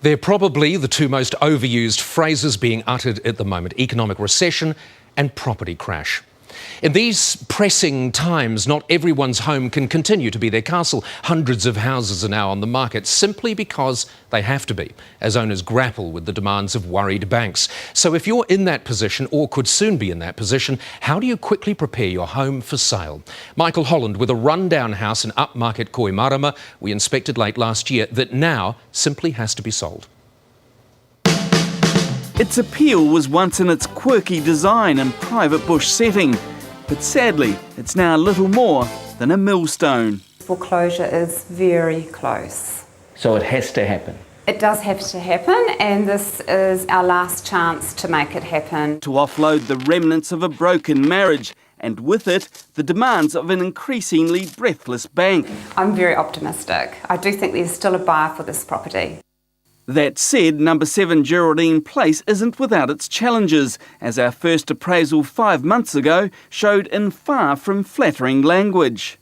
They're probably the two most overused phrases being uttered at the moment: economic recession and property crash. In these pressing times, not everyone's home can continue to be their castle. Hundreds of houses are now on the market simply because they have to be, as owners grapple with the demands of worried banks. So if you're in that position, or could soon be in that position, how do you quickly prepare your home for sale? Michael Holland with a rundown house in upmarket Kohimarama we inspected late last year that now simply has to be sold. Its appeal was once in its quirky design and private bush setting, but sadly it's now little more than a millstone. Foreclosure is very close. So it has to happen. It does have to happen, and this is our last chance to make it happen. To offload the remnants of a broken marriage, and with it, the demands of an increasingly breathless bank. I'm very optimistic. I do think there's still a buyer for this property. That said, number 7 Geraldine Place isn't without its challenges, as our first appraisal 5 months ago showed in far from flattering language.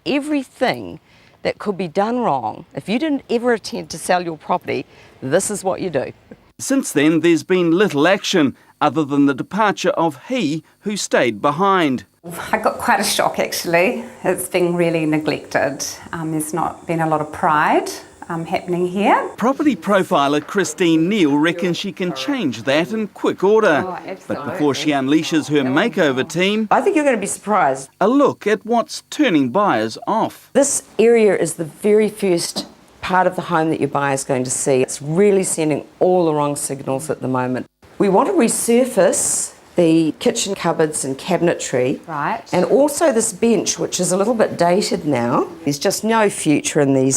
Everything that could be done wrong, if you didn't ever attempt to sell your property, this is what you do. Since then, there's been little action, other than the departure of he who stayed behind. I got quite a shock actually. It's been really neglected. There's not been a lot of pride happening here. Property profiler Christine Neal reckons she can change that in quick order. Oh, absolutely. But before she unleashes her makeover team, I think you're going to be surprised. a look at what's turning buyers off. This area is the very first part of the home that your buyer is going to see. It's really sending all the wrong signals at the moment. We want to resurface the kitchen cupboards and cabinetry. Right. And also this bench, which is a little bit dated now. There's just no future in these.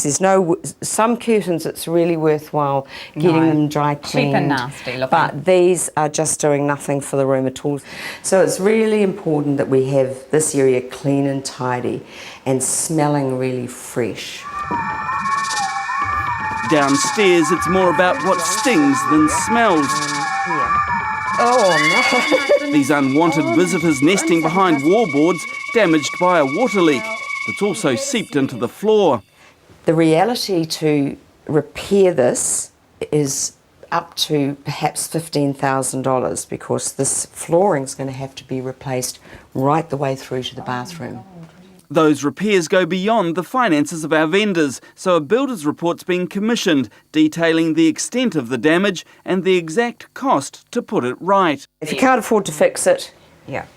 Some curtains it's really worthwhile getting them dry cleaned. Cheap and nasty looking. But these are just doing nothing for the room at all. So it's really important that we have this area clean and tidy and smelling really fresh. Downstairs, it's more about what stings than smells. Oh no! These unwanted visitors nesting behind wallboards damaged by a water leak that's also seeped into the floor. The reality to repair this is up to perhaps $15,000 because this flooring is going to have to be replaced right the way through to the bathroom. Those repairs go beyond the finances of our vendors, so a builder's report's been commissioned detailing the extent of the damage and the exact cost to put it right. If you can't afford to fix it,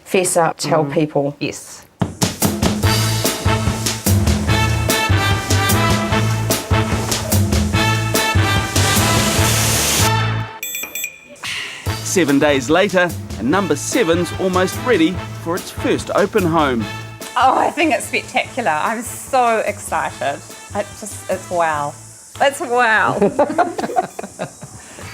fess up, tell people. Yes. Seven days later, and number 7's almost ready for its first open home. Oh, I think it's spectacular. I'm so excited. It's wow. It's wow.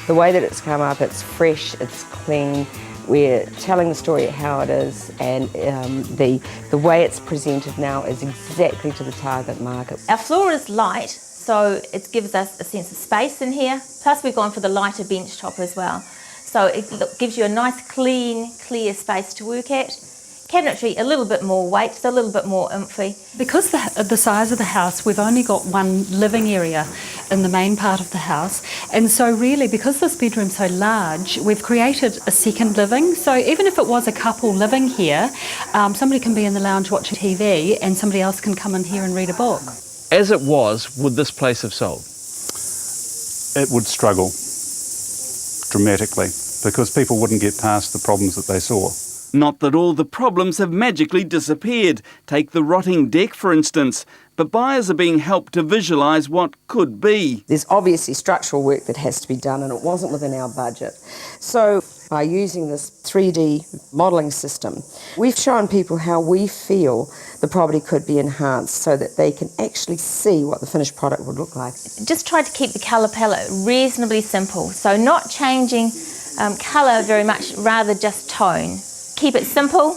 The way that it's come up, it's fresh, it's clean. We're telling the story how it is, and the way it's presented now is exactly to the target market. Our floor is light, so it gives us a sense of space in here. Plus we've gone for the lighter bench top as well. So it gives you a nice, clean, clear space to work at. Cabinetry, a little bit more weight, so a little bit more oomphy. Because of the size of the house, we've only got one living area in the main part of the house. And so really, because this bedroom's so large, we've created a second living. So even if it was a couple living here, somebody can be in the lounge watching TV and somebody else can come in here and read a book. As it was, would this place have sold? It would struggle dramatically because people wouldn't get past the problems that they saw. Not that all the problems have magically disappeared. Take the rotting deck, for instance. But buyers are being helped to visualise what could be. There's obviously structural work that has to be done, and it wasn't within our budget. So by using this 3D modelling system, we've shown people how we feel the property could be enhanced so that they can actually see what the finished product would look like. Just tried to keep the colour palette reasonably simple, so not changing colour very much, rather just tone. Keep it simple,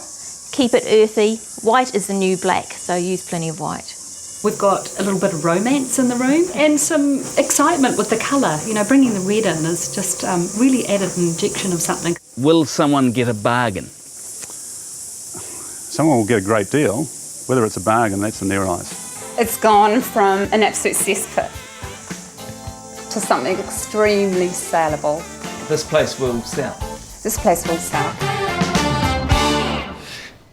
keep it earthy. White is the new black, so use plenty of white. We've got a little bit of romance in the room and some excitement with the colour. You know, bringing the red in is just really added an injection of something. Will someone get a bargain? Someone will get a great deal. Whether it's a bargain, that's in their eyes. It's gone from an absolute cesspit to something extremely saleable. This place will sell. This place will sell.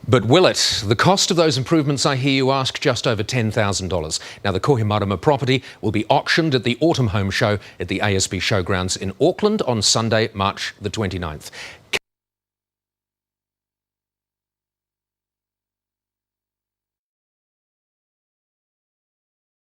But will it? The cost of those improvements, I hear you ask, just over $10,000. Now, the Kohimarama property will be auctioned at the Autumn Home Show at the ASB Showgrounds in Auckland on Sunday, March the 29th.